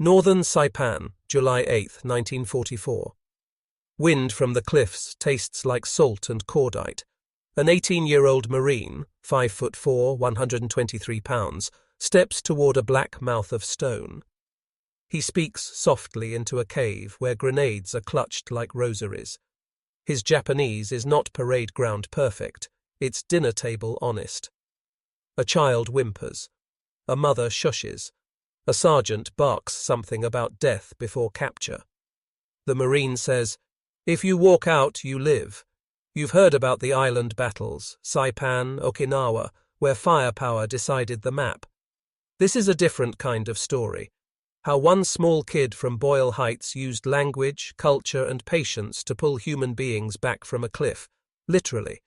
Northern Saipan, July 8, 1944. Wind from the cliffs tastes like salt and cordite. An 18-year-old Marine, 5'4", 123 pounds, steps toward a black mouth of stone. He speaks softly into a cave where grenades are clutched like rosaries. His Japanese is not parade ground perfect, it's dinner table honest. A child whimpers. A mother shushes. A sergeant barks something about death before capture. The Marine says, "If you walk out, you live. You've heard about the island battles, Saipan, Okinawa, where firepower decided the map. This is a different kind of story. How one small kid from Boyle Heights used language, culture, and patience to pull human beings back from a cliff. Literally.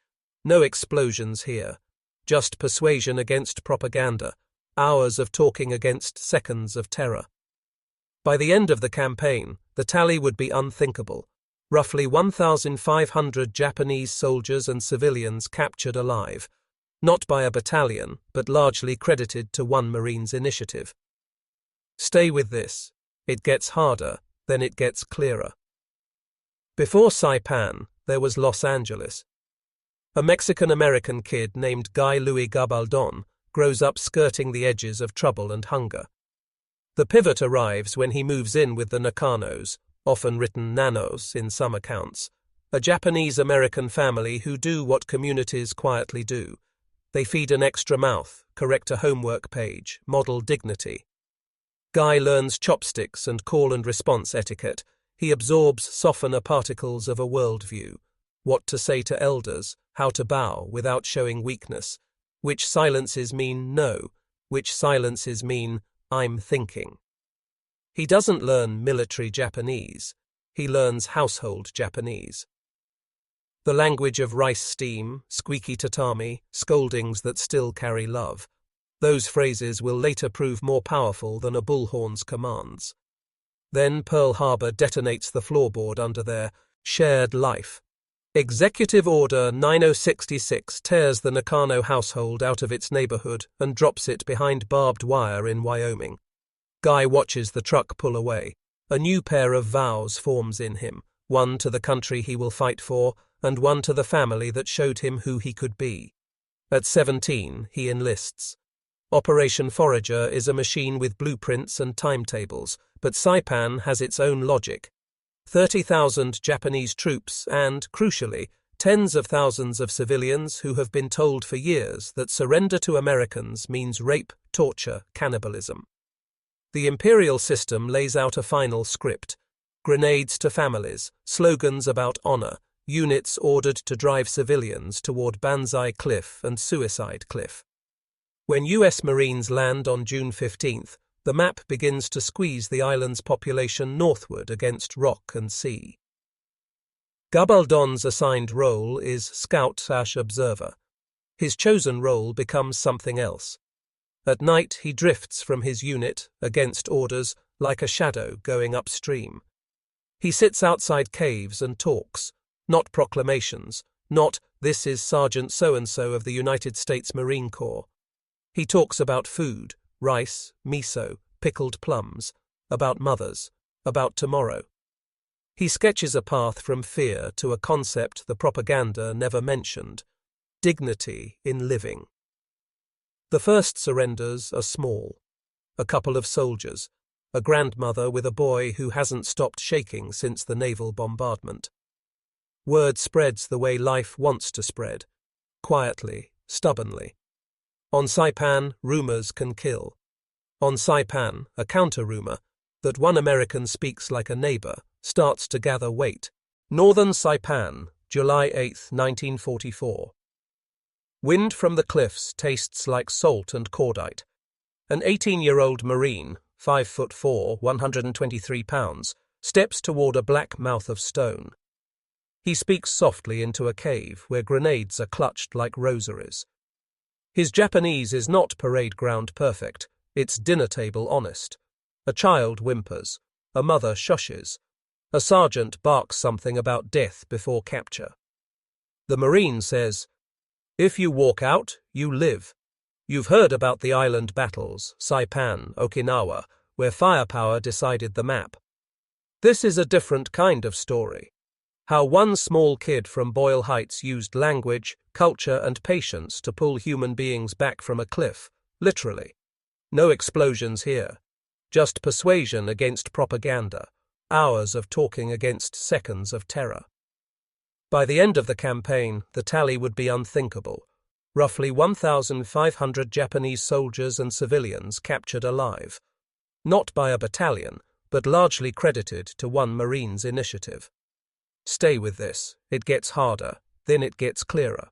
No explosions here. Just persuasion against propaganda. Hours of talking against seconds of terror." By the end of the campaign, the tally would be unthinkable. Roughly 1,500 Japanese soldiers and civilians captured alive, not by a battalion, but largely credited to one Marine's initiative. Stay with this. It gets harder, then it gets clearer. Before Saipan, there was Los Angeles. A Mexican-American kid named WWII Gabaldón grows up skirting the edges of trouble and hunger. The pivot arrives when he moves in with the Nakanos, often written nanos in some accounts, a Japanese-American family who do what communities quietly do. They feed an extra mouth, correct a homework page, model dignity. Guy learns chopsticks and call and response etiquette. He absorbs softener particles of a worldview, what to say to elders, how to bow without showing weakness, which silences mean no, which silences mean I'm thinking. He doesn't learn military Japanese, he learns household Japanese. The language of rice steam, squeaky tatami, scoldings that still carry love. Those phrases will later prove more powerful than a bullhorn's commands. Then Pearl Harbor detonates the floorboard under their shared life. Executive Order 9066 tears the Nakano household out of its neighborhood and drops it behind barbed wire in Wyoming. Guy watches the truck pull away. A new pair of vows forms in him, one to the country he will fight for, and one to the family that showed him who he could be. At 17, he enlists. Operation Forager is a machine with blueprints and timetables, but Saipan has its own logic. 30,000 Japanese troops and, crucially, tens of thousands of civilians who have been told for years that surrender to Americans means rape, torture, cannibalism. The imperial system lays out a final script. Grenades to families, slogans about honor, units ordered to drive civilians toward Banzai Cliff and Suicide Cliff. When US Marines land on June 15th, the map begins to squeeze the island's population northward against rock and sea. Gabaldón's assigned role is scout/observer. His chosen role becomes something else. At night he drifts from his unit, against orders, like a shadow going upstream. He sits outside caves and talks, not proclamations, not "this is Sergeant so-and-so of the United States Marine Corps." He talks about food, rice, miso, pickled plums, about mothers, about tomorrow. He sketches a path from fear to a concept the propaganda never mentioned: dignity in living. The first surrenders are small. A couple of soldiers, a grandmother with a boy who hasn't stopped shaking since the naval bombardment. Word spreads the way life wants to spread, quietly, stubbornly. On Saipan, rumors can kill. On Saipan, a counter-rumor, that one American speaks like a neighbor, starts to gather weight. Northern Saipan, July 8, 1944. Wind from the cliffs tastes like salt and cordite. An 18-year-old Marine, 5'4", 123 pounds, steps toward a black mouth of stone. He speaks softly into a cave where grenades are clutched like rosaries. His Japanese is not parade ground perfect, it's dinner table honest. A child whimpers. A mother shushes. A sergeant barks something about death before capture. The Marine says, "If you walk out, you live. You've heard about the island battles, Saipan, Okinawa, where firepower decided the map. This is a different kind of story. How one small kid from Boyle Heights used language, culture, and patience to pull human beings back from a cliff, literally. No explosions here. Just persuasion against propaganda, hours of talking against seconds of terror. By the end of the campaign, the tally would be unthinkable. Roughly 1,500 Japanese soldiers and civilians captured alive. Not by a battalion, but largely credited to one Marine's initiative. Stay with this, it gets harder, then it gets clearer.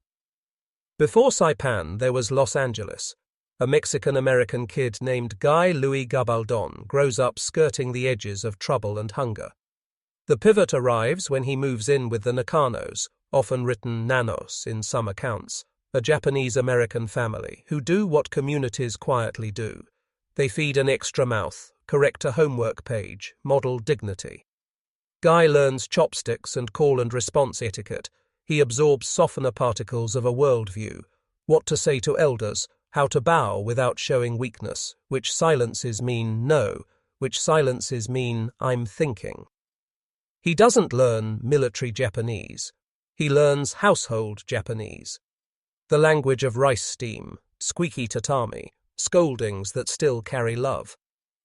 Before Saipan, there was Los Angeles. A Mexican-American kid named Guy Gabaldón grows up skirting the edges of trouble and hunger. The pivot arrives when he moves in with the Nakanos, often written Nanos in some accounts, a Japanese-American family who do what communities quietly do. They feed an extra mouth, correct a homework page, model dignity. Guy learns chopsticks and call and response etiquette. He absorbs softener particles of a worldview, what to say to elders, how to bow without showing weakness, which silences mean no, which silences mean I'm thinking. He doesn't learn military Japanese. He learns household Japanese. The language of rice steam, squeaky tatami, scoldings that still carry love.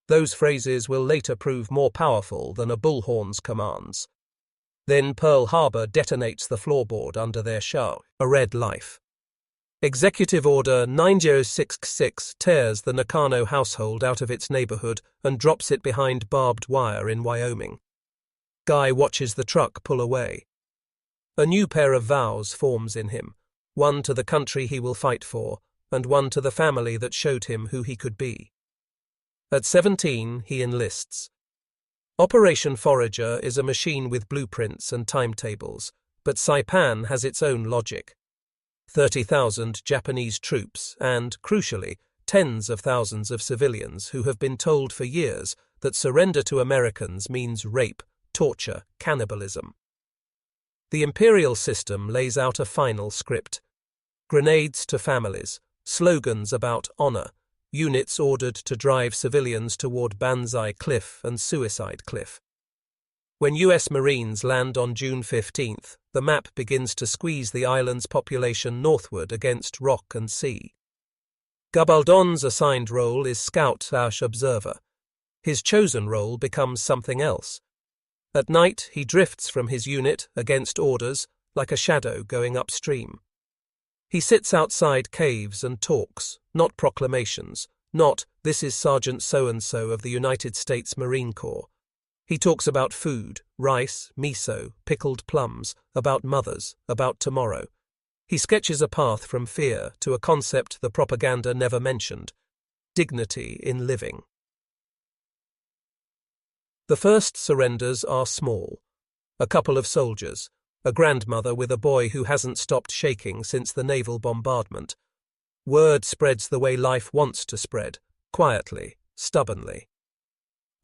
Those phrases will later prove more powerful than a bullhorn's commands. Then Pearl Harbor detonates the floorboard under their show, a red life. Executive Order 9066 tears the Nakano household out of its neighborhood and drops it behind barbed wire in Wyoming. Guy watches the truck pull away. A new pair of vows forms in him, one to the country he will fight for, and one to the family that showed him who he could be. At 17, he enlists. Operation Forager is a machine with blueprints and timetables, but Saipan has its own logic. 30,000 Japanese troops and, crucially, tens of thousands of civilians who have been told for years that surrender to Americans means rape, torture, cannibalism. The imperial system lays out a final script. Grenades to families, slogans about honor, units ordered to drive civilians toward Banzai Cliff and Suicide Cliff. When US Marines land on June 15th, the map begins to squeeze the island's population northward against rock and sea. Gabaldón's assigned role is scout/observer. His chosen role becomes something else. At night, he drifts from his unit against orders like a shadow going upstream. He sits outside caves and talks, not proclamations, not, "This is Sergeant so-and-so of the United States Marine Corps." He talks about food, rice, miso, pickled plums, about mothers, about tomorrow. He sketches a path from fear to a concept the propaganda never mentioned: dignity in living. The first surrenders are small. A couple of soldiers, a grandmother with a boy who hasn't stopped shaking since the naval bombardment. Word spreads the way life wants to spread, quietly, stubbornly.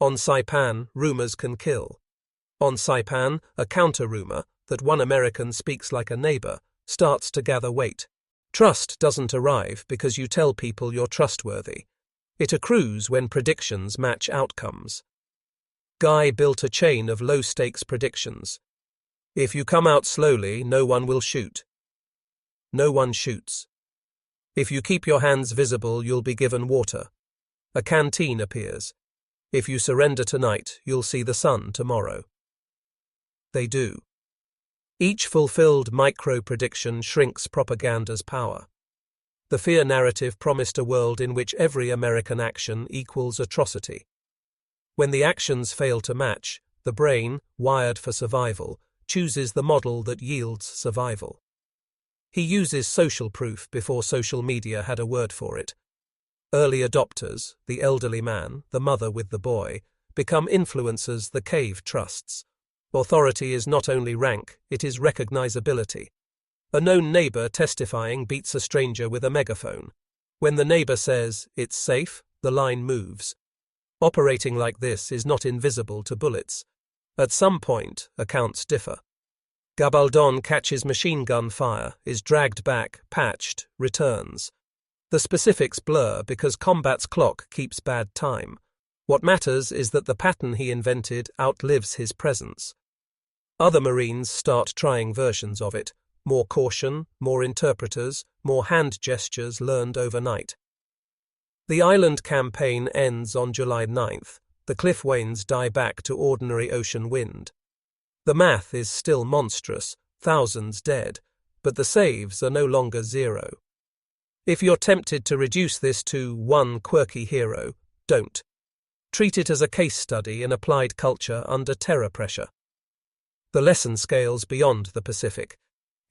On Saipan, rumors can kill. On Saipan, a counter-rumor that one American speaks like a neighbor starts to gather weight. Trust doesn't arrive because you tell people you're trustworthy. It accrues when predictions match outcomes. Guy built a chain of low-stakes predictions. If you come out slowly, no one will shoot. No one shoots. If you keep your hands visible, you'll be given water. A canteen appears. If you surrender tonight, you'll see the sun tomorrow. They do. Each fulfilled micro-prediction shrinks propaganda's power. The fear narrative promised a world in which every American action equals atrocity. When the actions fail to match, the brain, wired for survival, chooses the model that yields survival. He uses social proof before social media had a word for it. Early adopters, the elderly man, the mother with the boy, become influencers the cave trusts. Authority is not only rank, it is recognizability. A known neighbor testifying beats a stranger with a megaphone. When the neighbor says, "It's safe," the line moves. Operating like this is not invisible to bullets. At some point, accounts differ. Gabaldón catches machine gun fire, is dragged back, patched, returns. The specifics blur because combat's clock keeps bad time. What matters is that the pattern he invented outlives his presence. Other Marines start trying versions of it. More caution, more interpreters, more hand gestures learned overnight. The island campaign ends on July 9th. The cliff waves die back to ordinary ocean wind. The math is still monstrous, thousands dead, but the saves are no longer zero. If you're tempted to reduce this to one quirky hero, don't. Treat it as a case study in applied culture under terror pressure. The lesson scales beyond the Pacific.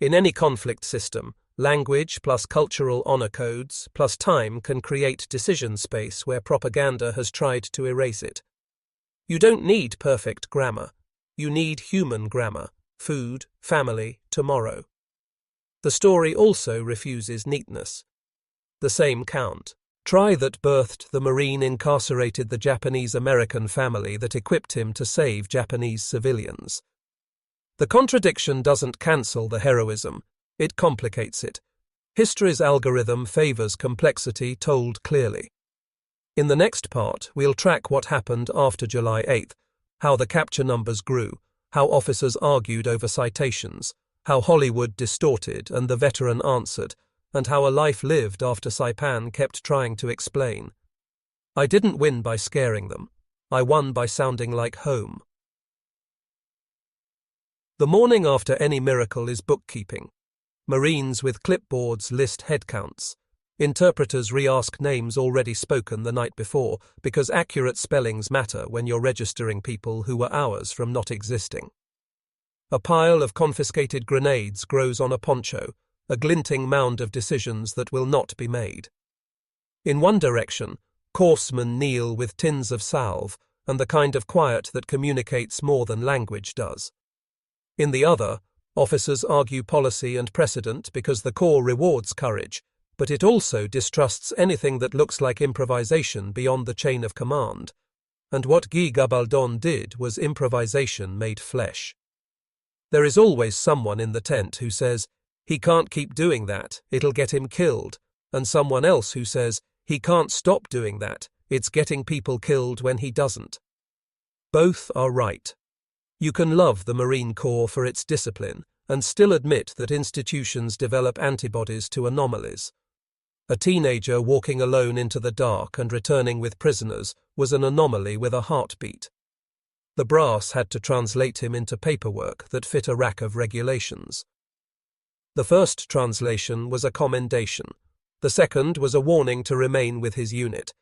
In any conflict system, language plus cultural honor codes plus time can create decision space where propaganda has tried to erase it. You don't need perfect grammar. You need human grammar: food, family, tomorrow. The story also refuses neatness. The same count. Try that birthed the Marine incarcerated the Japanese-American family that equipped him to save Japanese civilians. The contradiction doesn't cancel the heroism, it complicates it. History's algorithm favors complexity told clearly. In the next part, we'll track what happened after July 8th, how the capture numbers grew, how officers argued over citations, how Hollywood distorted and the veteran answered, and how a life lived after Saipan kept trying to explain. I didn't win by scaring them. I won by sounding like home. The morning after any miracle is bookkeeping. Marines with clipboards list headcounts. Interpreters re-ask names already spoken the night before because accurate spellings matter when you're registering people who were hours from not existing. A pile of confiscated grenades grows on a poncho, a glinting mound of decisions that will not be made. In one direction, coursemen kneel with tins of salve and the kind of quiet that communicates more than language does. In the other, officers argue policy and precedent because the Corps rewards courage, but it also distrusts anything that looks like improvisation beyond the chain of command. And what Guy Gabaldón did was improvisation made flesh. There is always someone in the tent who says, "He can't keep doing that, it'll get him killed," and someone else who says, "He can't stop doing that, it's getting people killed when he doesn't." Both are right. You can love the Marine Corps for its discipline and still admit that institutions develop antibodies to anomalies. A teenager walking alone into the dark and returning with prisoners was an anomaly with a heartbeat. The brass had to translate him into paperwork that fit a rack of regulations. The first translation was a commendation. The second was a warning to remain with his unit.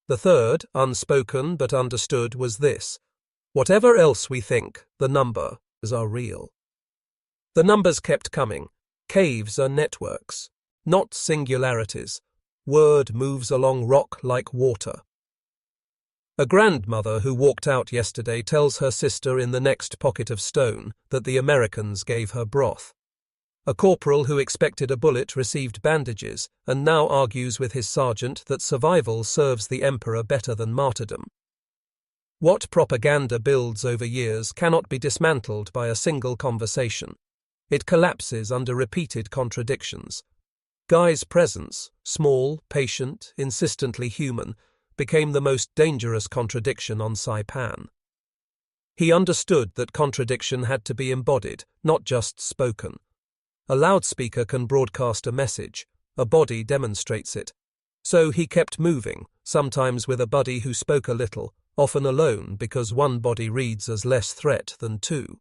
The third, unspoken but understood, was this: whatever else we think, the numbers are real. The numbers kept coming. Caves are networks, not singularities. Word moves along rock like water. A grandmother who walked out yesterday tells her sister in the next pocket of stone that the Americans gave her broth. A corporal who expected a bullet received bandages and now argues with his sergeant that survival serves the emperor better than martyrdom. What propaganda builds over years cannot be dismantled by a single conversation. It collapses under repeated contradictions. Guy's presence, small, patient, insistently human, became the most dangerous contradiction on Saipan. He understood that contradiction had to be embodied, not just spoken. A loudspeaker can broadcast a message, a body demonstrates it. So he kept moving, sometimes with a buddy who spoke a little, often alone because one body reads as less threat than two.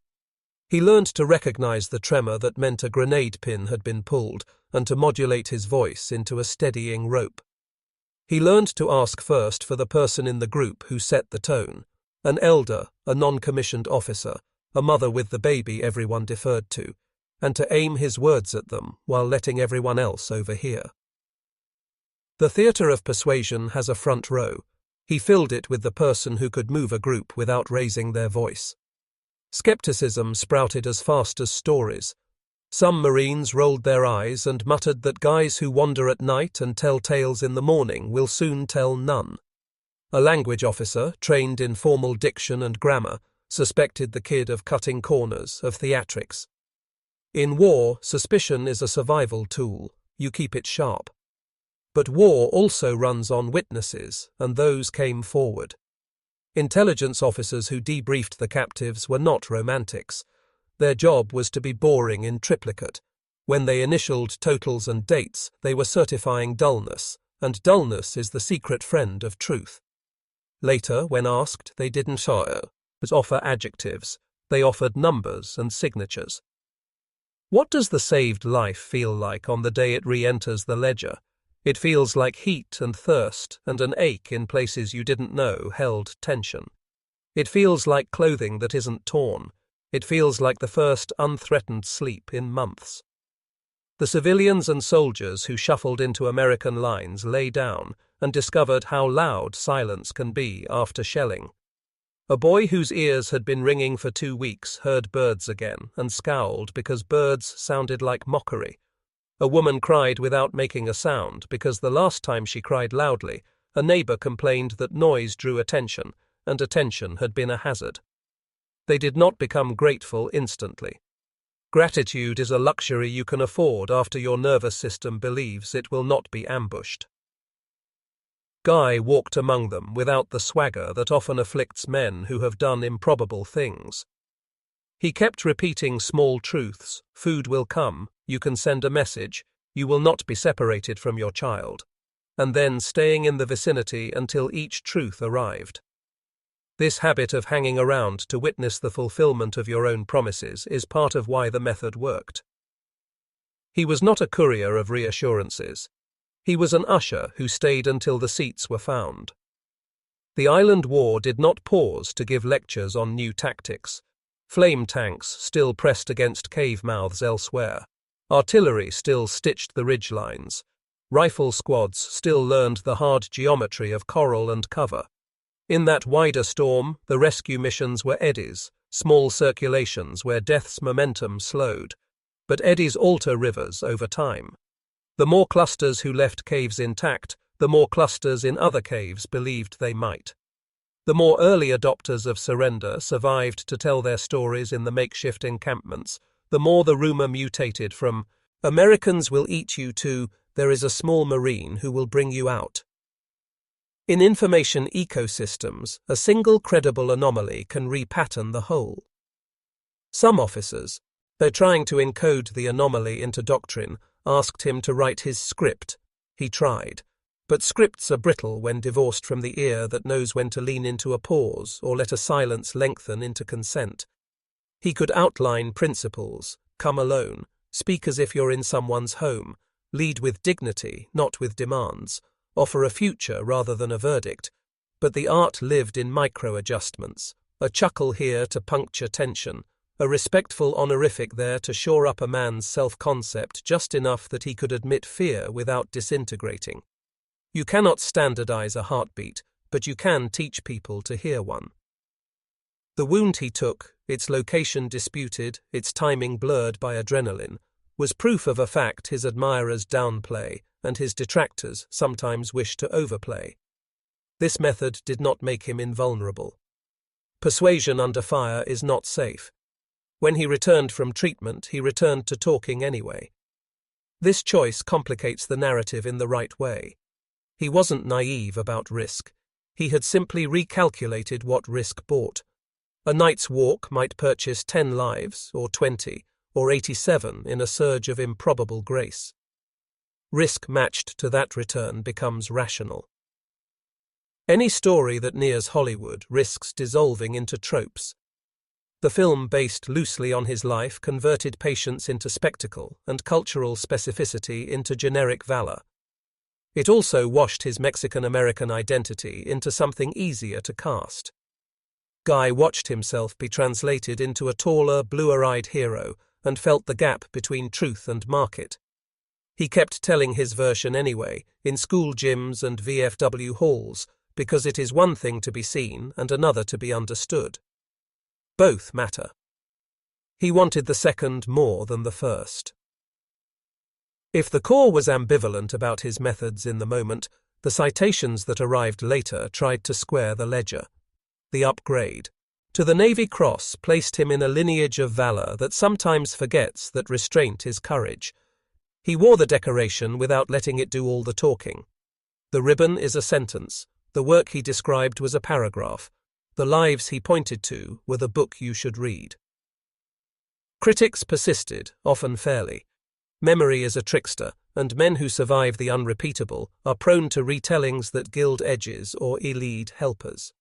He learned to recognize the tremor that meant a grenade pin had been pulled and to modulate his voice into a steadying rope. He learned to ask first for the person in the group who set the tone, an elder, a non-commissioned officer, a mother with the baby everyone deferred to, and to aim his words at them while letting everyone else overhear. The theater of persuasion has a front row. He filled it with the person who could move a group without raising their voice. Skepticism sprouted as fast as stories. Some Marines rolled their eyes and muttered that guys who wander at night and tell tales in the morning will soon tell none. A language officer, trained in formal diction and grammar, suspected the kid of cutting corners, of theatrics. In war, suspicion is a survival tool. You keep it sharp. But war also runs on witnesses, and those came forward. Intelligence officers who debriefed the captives were not romantics. Their job was to be boring in triplicate. When they initialed totals and dates, they were certifying dullness, and dullness is the secret friend of truth. Later, when asked, they didn't offer adjectives. They offered numbers and signatures. What does the saved life feel like on the day it re-enters the ledger? It feels like heat and thirst and an ache in places you didn't know held tension. It feels like clothing that isn't torn. It feels like the first unthreatened sleep in months. The civilians and soldiers who shuffled into American lines lay down and discovered how loud silence can be after shelling. A boy whose ears had been ringing for 2 weeks heard birds again and scowled because birds sounded like mockery. A woman cried without making a sound because the last time she cried loudly, a neighbor complained that noise drew attention, and attention had been a hazard. They did not become grateful instantly. Gratitude is a luxury you can afford after your nervous system believes it will not be ambushed. Guy walked among them without the swagger that often afflicts men who have done improbable things. He kept repeating small truths: food will come, you can send a message, you will not be separated from your child, and then staying in the vicinity until each truth arrived. This habit of hanging around to witness the fulfillment of your own promises is part of why the method worked. He was not a courier of reassurances. He was an usher who stayed until the seats were found. The Island War did not pause to give lectures on new tactics. Flame tanks still pressed against cave mouths elsewhere. Artillery still stitched the ridge lines. Rifle squads still learned the hard geometry of corral and cover. In that wider storm, the rescue missions were eddies, small circulations where death's momentum slowed. But eddies alter rivers over time. The more clusters who left caves intact, the more clusters in other caves believed they might. The more early adopters of surrender survived to tell their stories in the makeshift encampments, the more the rumor mutated from, "Americans will eat you," to, "There is a small Marine who will bring you out." In information ecosystems, a single credible anomaly can repattern the whole. Some officers, though trying to encode the anomaly into doctrine, asked him to write his script. He tried. But scripts are brittle when divorced from the ear that knows when to lean into a pause or let a silence lengthen into consent. He could outline principles, come alone, speak as if you're in someone's home, lead with dignity, not with demands, offer a future rather than a verdict. But the art lived in micro-adjustments, a chuckle here to puncture tension, a respectful honorific there to shore up a man's self-concept just enough that he could admit fear without disintegrating. You cannot standardize a heartbeat, but you can teach people to hear one. The wound he took, its location disputed, its timing blurred by adrenaline, was proof of a fact his admirers downplay and his detractors sometimes wish to overplay. This method did not make him invulnerable. Persuasion under fire is not safe. When he returned from treatment, he returned to talking anyway. This choice complicates the narrative in the right way. He wasn't naive about risk. He had simply recalculated what risk bought. A night's walk might purchase 10 lives, or 20, or 87 in a surge of improbable grace. Risk matched to that return becomes rational. Any story that nears Hollywood risks dissolving into tropes. The film, based loosely on his life, converted patience into spectacle and cultural specificity into generic valor. It also washed his Mexican-American identity into something easier to cast. Guy watched himself be translated into a taller, bluer-eyed hero and felt the gap between truth and market. He kept telling his version anyway, in school gyms and VFW halls, because it is one thing to be seen and another to be understood. Both matter. He wanted the second more than the first. If the Corps was ambivalent about his methods in the moment, the citations that arrived later tried to square the ledger. The upgrade to the Navy Cross placed him in a lineage of valor that sometimes forgets that restraint is courage. He wore the decoration without letting it do all the talking. The ribbon is a sentence. The work he described was a paragraph. The lives he pointed to were the book you should read. Critics persisted, often fairly. Memory is a trickster, and men who survive the unrepeatable are prone to retellings that gild edges or elide helpers.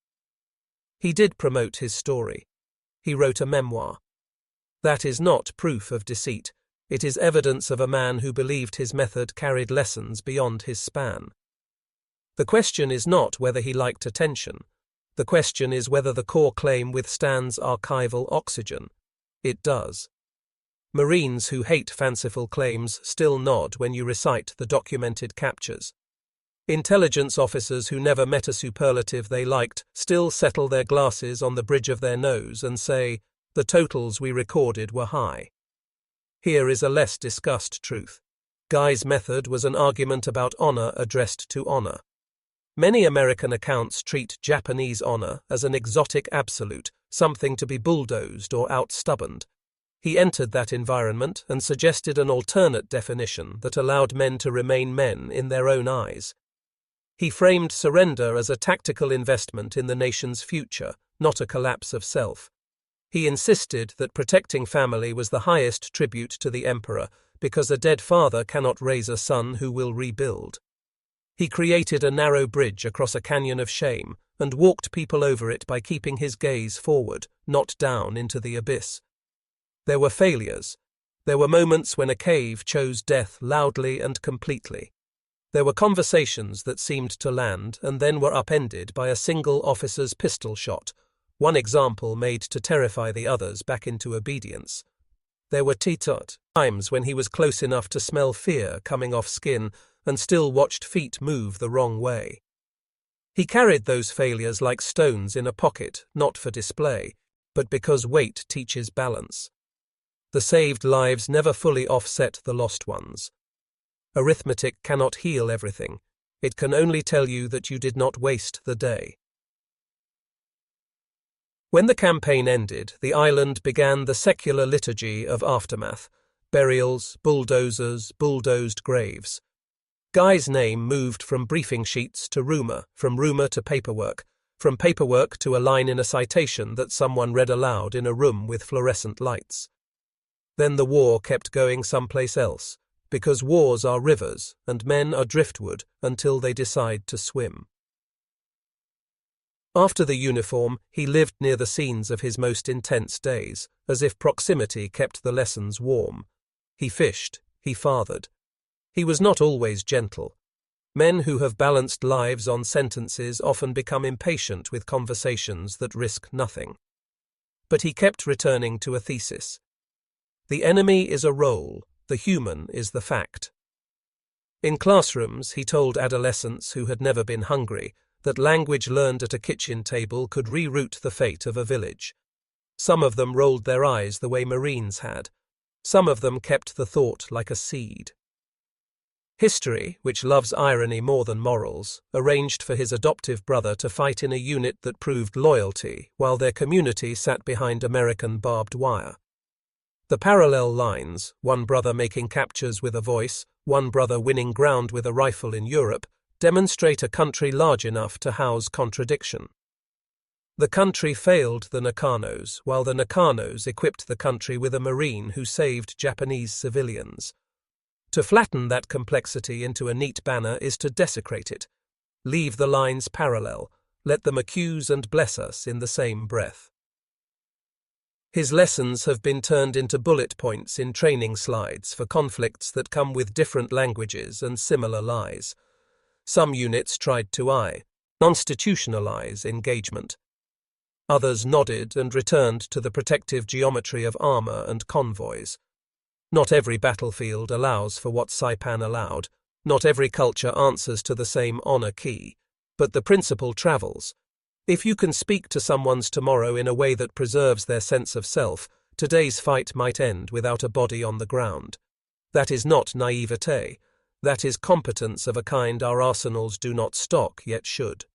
He did promote his story. He wrote a memoir. That is not proof of deceit. It is evidence of a man who believed his method carried lessons beyond his span. The question is not whether he liked attention. The question is whether the core claim withstands archival oxygen. It does. Marines who hate fanciful claims still nod when you recite the documented captures. Intelligence officers who never met a superlative they liked still settle their glasses on the bridge of their nose and say, "The totals we recorded were high." Here is a less discussed truth. Guy's method was an argument about honor addressed to honor. Many American accounts treat Japanese honor as an exotic absolute, something to be bulldozed or outstubborned. He entered that environment and suggested an alternate definition that allowed men to remain men in their own eyes. He framed surrender as a tactical investment in the nation's future, not a collapse of self. He insisted that protecting family was the highest tribute to the emperor, because a dead father cannot raise a son who will rebuild. He created a narrow bridge across a canyon of shame and walked people over it by keeping his gaze forward, not down into the abyss. There were failures. There were moments when a cave chose death loudly and completely. There were conversations that seemed to land and then were upended by a single officer's pistol shot, one example made to terrify the others back into obedience. There were times when he was close enough to smell fear coming off skin and still watched feet move the wrong way. He carried those failures like stones in a pocket, not for display, but because weight teaches balance. The saved lives never fully offset the lost ones. Arithmetic cannot heal everything. It can only tell you that you did not waste the day. When the campaign ended, the island began the secular liturgy of aftermath: burials, bulldozers, bulldozed graves. Guy's name moved from briefing sheets to rumor, from rumor to paperwork, from paperwork to a line in a citation that someone read aloud in a room with fluorescent lights. Then the war kept going someplace else, because wars are rivers and men are driftwood until they decide to swim. After the uniform, he lived near the scenes of his most intense days, as if proximity kept the lessons warm. He fished, he fathered. He was not always gentle. Men who have balanced lives on sentences often become impatient with conversations that risk nothing. But he kept returning to a thesis. The enemy is a role, the human is the fact. In classrooms, he told adolescents who had never been hungry that language learned at a kitchen table could reroute the fate of a village. Some of them rolled their eyes the way Marines had. Some of them kept the thought like a seed. History, which loves irony more than morals, arranged for his adoptive brother to fight in a unit that proved loyalty, while their community sat behind American barbed wire. The parallel lines, one brother making captures with a voice, one brother winning ground with a rifle in Europe, demonstrate a country large enough to house contradiction. The country failed the Nakanos, while the Nakanos equipped the country with a Marine who saved Japanese civilians. To flatten that complexity into a neat banner is to desecrate it. Leave the lines parallel, let them accuse and bless us in the same breath. His lessons have been turned into bullet points in training slides for conflicts that come with different languages and similar lies. Some units tried to constitutionalize engagement. Others nodded and returned to the protective geometry of armor and convoys. Not every battlefield allows for what Saipan allowed. Not every culture answers to the same honor key. But the principle travels. If you can speak to someone's tomorrow in a way that preserves their sense of self, today's fight might end without a body on the ground. That is not naivete. That is competence of a kind our arsenals do not stock yet should.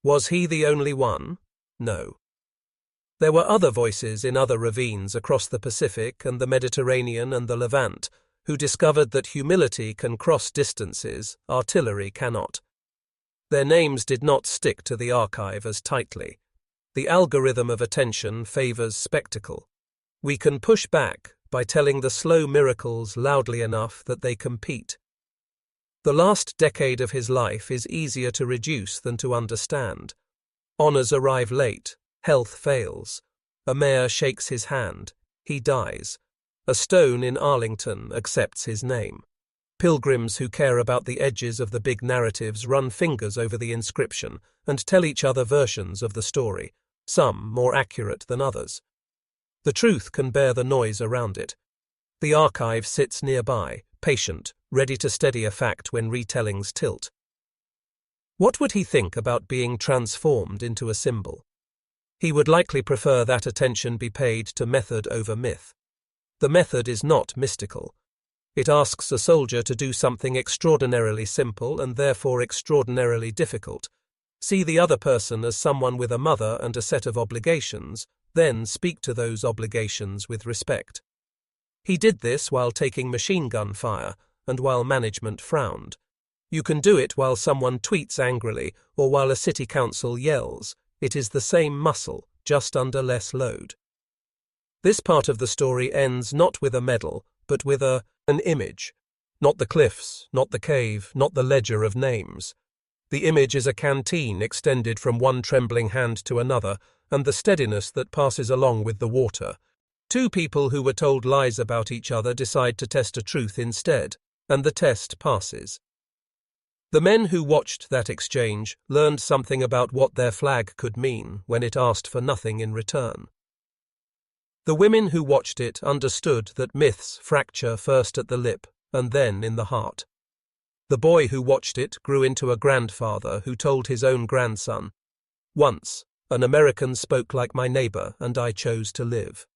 Was he the only one? No. There were other voices in other ravines across the Pacific and the Mediterranean and the Levant who discovered that humility can cross distances, artillery cannot. Their names did not stick to the archive as tightly. The algorithm of attention favors spectacle. We can push back by telling the slow miracles loudly enough that they compete. The last decade of his life is easier to reduce than to understand. Honors arrive late, health fails. A mayor shakes his hand, he dies. A stone in Arlington accepts his name. Pilgrims who care about the edges of the big narratives run fingers over the inscription and tell each other versions of the story, some more accurate than others. The truth can bear the noise around it. The archive sits nearby, patient, ready to steady a fact when retellings tilt. What would he think about being transformed into a symbol? He would likely prefer that attention be paid to method over myth. The method is not mystical. It asks a soldier to do something extraordinarily simple and therefore extraordinarily difficult. See the other person as someone with a mother and a set of obligations, then speak to those obligations with respect. He did this while taking machine gun fire and while management frowned. You can do it while someone tweets angrily or while a city council yells. It is the same muscle, just under less load. This part of the story ends not with a medal, but with an image. Not the cliffs, not the cave, not the ledger of names. The image is a canteen extended from one trembling hand to another, and the steadiness that passes along with the water. Two people who were told lies about each other decide to test a truth instead, and the test passes. The men who watched that exchange learned something about what their flag could mean when it asked for nothing in return. The women who watched it understood that myths fracture first at the lip and then in the heart. The boy who watched it grew into a grandfather who told his own grandson, "Once, an American spoke like my neighbor and I chose to live."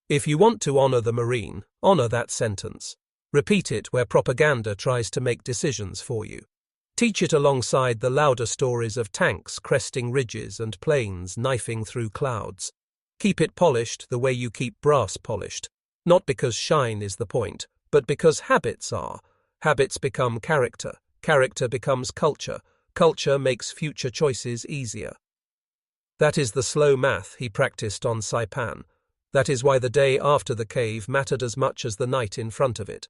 If you want to honor the Marine, honor that sentence. Repeat it where propaganda tries to make decisions for you. Teach it alongside the louder stories of tanks cresting ridges and planes knifing through clouds. Keep it polished the way you keep brass polished, not because shine is the point, but because habits are. Habits become character, character becomes culture, culture makes future choices easier. That is the slow math he practiced on Saipan. That is why the day after the cave mattered as much as the night in front of it.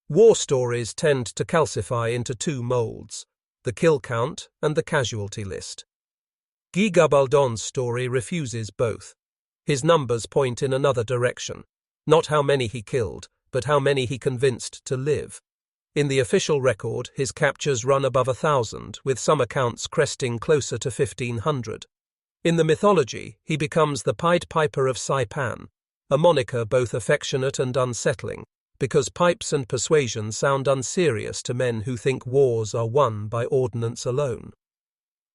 War stories tend to calcify into two molds, the kill count and the casualty list. Guy Gabaldon's story refuses both. His numbers point in another direction, not how many he killed, but how many he convinced to live. In the official record, his captures run above 1,000, with some accounts cresting closer to 1,500. In the mythology, he becomes the Piper of Saipan, a moniker both affectionate and unsettling, because pipes and persuasion sound unserious to men who think wars are won by ordnance alone.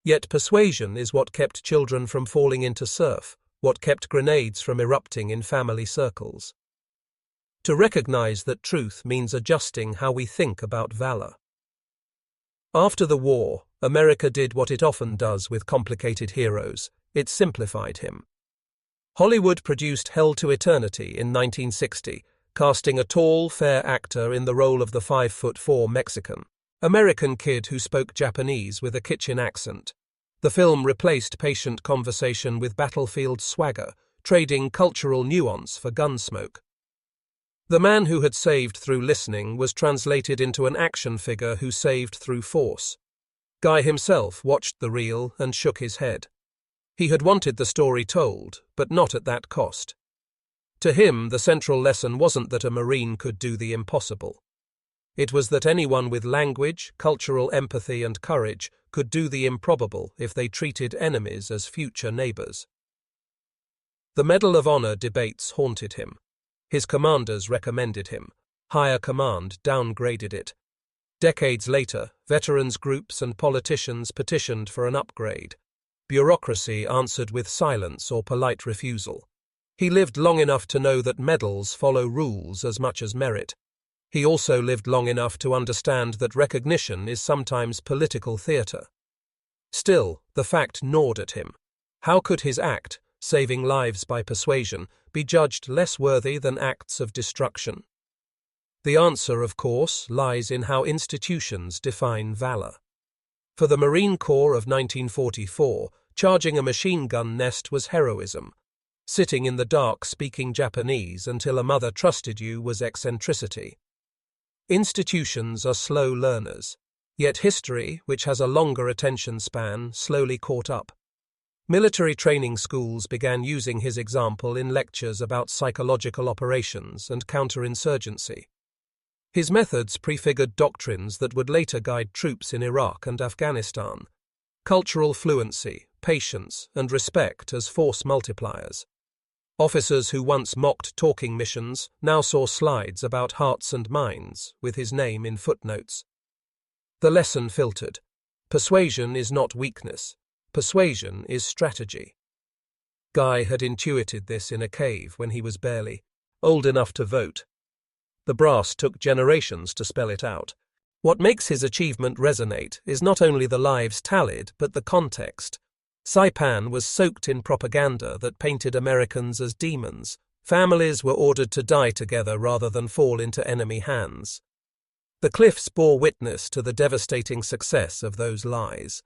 Yet persuasion is what kept children from falling into surf, what kept grenades from erupting in family circles. To recognize that truth means adjusting how we think about valor. After the war, America did what it often does with complicated heroes. It simplified him. Hollywood produced Hell to Eternity in 1960, casting a tall, fair actor in the role of the 5'4" Mexican American kid who spoke Japanese with a kitchen accent. The film replaced patient conversation with battlefield swagger, trading cultural nuance for gunsmoke. The man who had saved through listening was translated into an action figure who saved through force. Guy himself watched the reel and shook his head. He had wanted the story told, but not at that cost. To him, the central lesson wasn't that a Marine could do the impossible. It was that anyone with language, cultural empathy and courage could do the improbable if they treated enemies as future neighbors. The Medal of Honor debates haunted him. His commanders recommended him. Higher command downgraded it. Decades later, veterans groups and politicians petitioned for an upgrade. Bureaucracy answered with silence or polite refusal. He lived long enough to know that medals follow rules as much as merit. He also lived long enough to understand that recognition is sometimes political theatre. Still, the fact gnawed at him. How could his act, saving lives by persuasion, be judged less worthy than acts of destruction? The answer, of course, lies in how institutions define valor. For the Marine Corps of 1944, charging a machine gun nest was heroism. Sitting in the dark speaking Japanese until a mother trusted you was eccentricity. Institutions are slow learners, yet history, which has a longer attention span, slowly caught up. Military training schools began using his example in lectures about psychological operations and counterinsurgency. His methods prefigured doctrines that would later guide troops in Iraq and Afghanistan. Cultural fluency, patience, and respect as force multipliers. Officers who once mocked talking missions now saw slides about hearts and minds, with his name in footnotes. The lesson filtered. Persuasion is not weakness. Persuasion is strategy. Guy had intuited this in a cave when he was barely old enough to vote. The brass took generations to spell it out. What makes his achievement resonate is not only the lives tallied, but the context. Saipan was soaked in propaganda that painted Americans as demons. Families were ordered to die together rather than fall into enemy hands. The cliffs bore witness to the devastating success of those lies.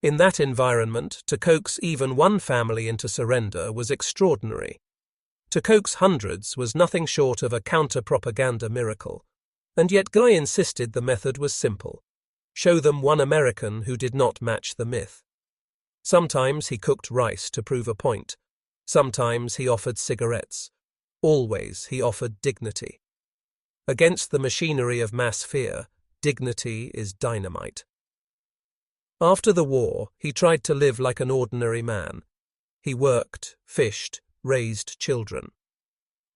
In that environment, to coax even one family into surrender was extraordinary. To coax hundreds was nothing short of a counter-propaganda miracle. And yet Guy insisted the method was simple. Show them one American who did not match the myth. Sometimes he cooked rice to prove a point. Sometimes he offered cigarettes. Always he offered dignity. Against the machinery of mass fear, dignity is dynamite. After the war, he tried to live like an ordinary man. He worked, fished, raised children.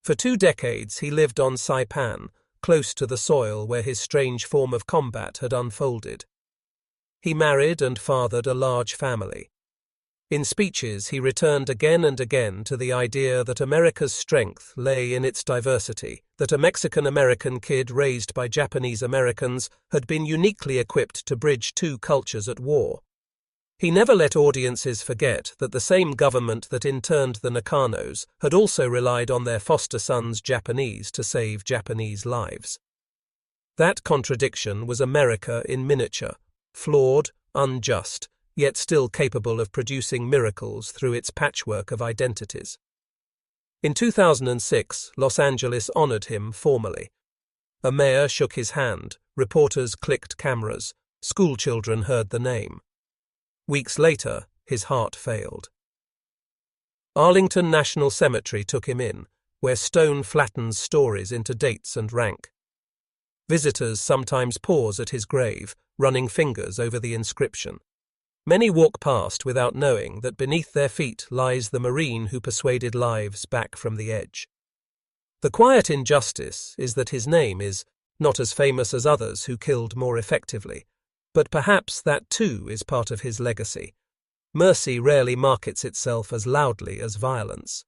For 2 decades he lived on Saipan, close to the soil where his strange form of combat had unfolded. He married and fathered a large family. In speeches he returned again and again to the idea that America's strength lay in its diversity, that a Mexican-American kid raised by Japanese Americans had been uniquely equipped to bridge 2 cultures at war. He never let audiences forget that the same government that interned the Nakanos had also relied on their foster sons Japanese to save Japanese lives. That contradiction was America in miniature, flawed, unjust, yet still capable of producing miracles through its patchwork of identities. In 2006, Los Angeles honored him formally. A mayor shook his hand, reporters clicked cameras, schoolchildren heard the name. Weeks later, his heart failed. Arlington National Cemetery took him in, where stone flattens stories into dates and rank. Visitors sometimes pause at his grave, running fingers over the inscription. Many walk past without knowing that beneath their feet lies the Marine who persuaded lives back from the edge. The quiet injustice is that his name is not as famous as others who killed more effectively, but perhaps that too is part of his legacy. Mercy rarely markets itself as loudly as violence.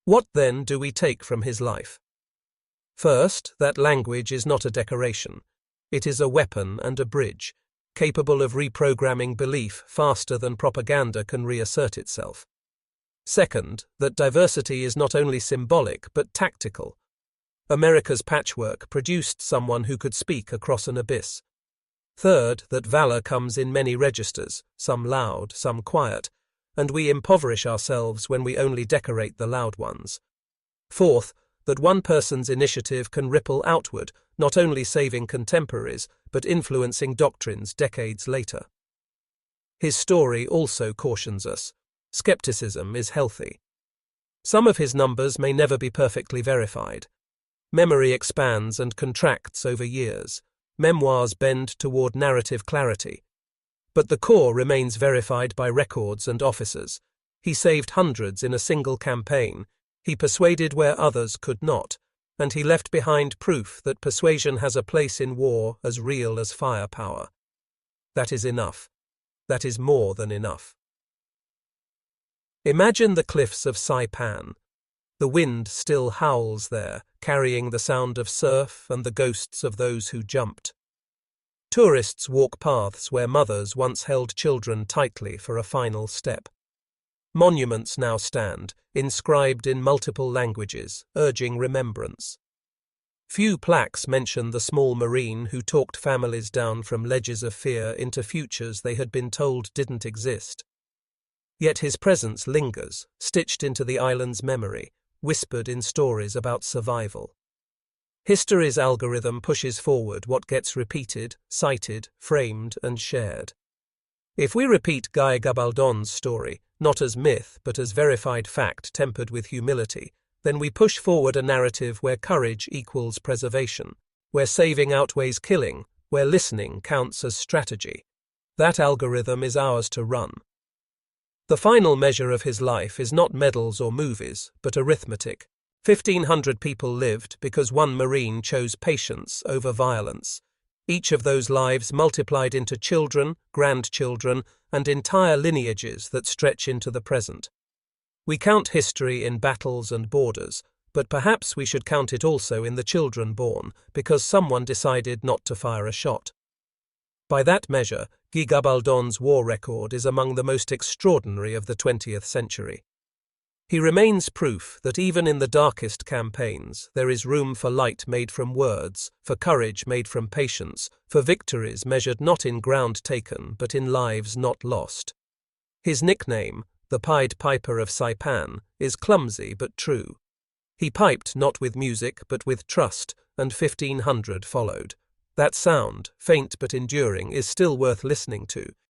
What then do we take from his life? First, that language is not a decoration. It is a weapon and a bridge, capable of reprogramming belief faster than propaganda can reassert itself. Second, that diversity is not only symbolic but tactical. America's patchwork produced someone who could speak across an abyss. Third, that valor comes in many registers, some loud, some quiet, and we impoverish ourselves when we only decorate the loud ones. Fourth, that one person's initiative can ripple outward, not only saving contemporaries, but influencing doctrines decades later. His story also cautions us. Skepticism is healthy. Some of his numbers may never be perfectly verified. Memory expands and contracts over years. Memoirs bend toward narrative clarity. But the core remains verified by records and officers. He saved hundreds in a single campaign. He persuaded where others could not. And he left behind proof that persuasion has a place in war as real as firepower. That is enough. That is more than enough. Imagine the cliffs of Saipan. The wind still howls there, carrying the sound of surf and the ghosts of those who jumped. Tourists walk paths where mothers once held children tightly for a final step. Monuments now stand, inscribed in multiple languages, urging remembrance. Few plaques mention the small Marine who talked families down from ledges of fear into futures they had been told didn't exist. Yet his presence lingers, stitched into the island's memory, whispered in stories about survival. History's algorithm pushes forward what gets repeated, cited, framed, and shared. If we repeat Guy Gabaldon's story, not as myth but as verified fact tempered with humility, then we push forward a narrative where courage equals preservation, where saving outweighs killing, where listening counts as strategy. That algorithm is ours to run. The final measure of his life is not medals or movies, but arithmetic. 1,500 people lived because one Marine chose patience over violence. Each of those lives multiplied into children, grandchildren, and entire lineages that stretch into the present. We count history in battles and borders, but perhaps we should count it also in the children born because someone decided not to fire a shot. By that measure, Guy Gabaldon's war record is among the most extraordinary of the 20th century. He remains proof that even in the darkest campaigns there is room for light made from words, for courage made from patience, for victories measured not in ground taken but in lives not lost. His nickname, the Pied Piper of Saipan, is clumsy but true. He piped not with music but with trust, and 1,500 followed. That sound, faint but enduring, is still worth listening to,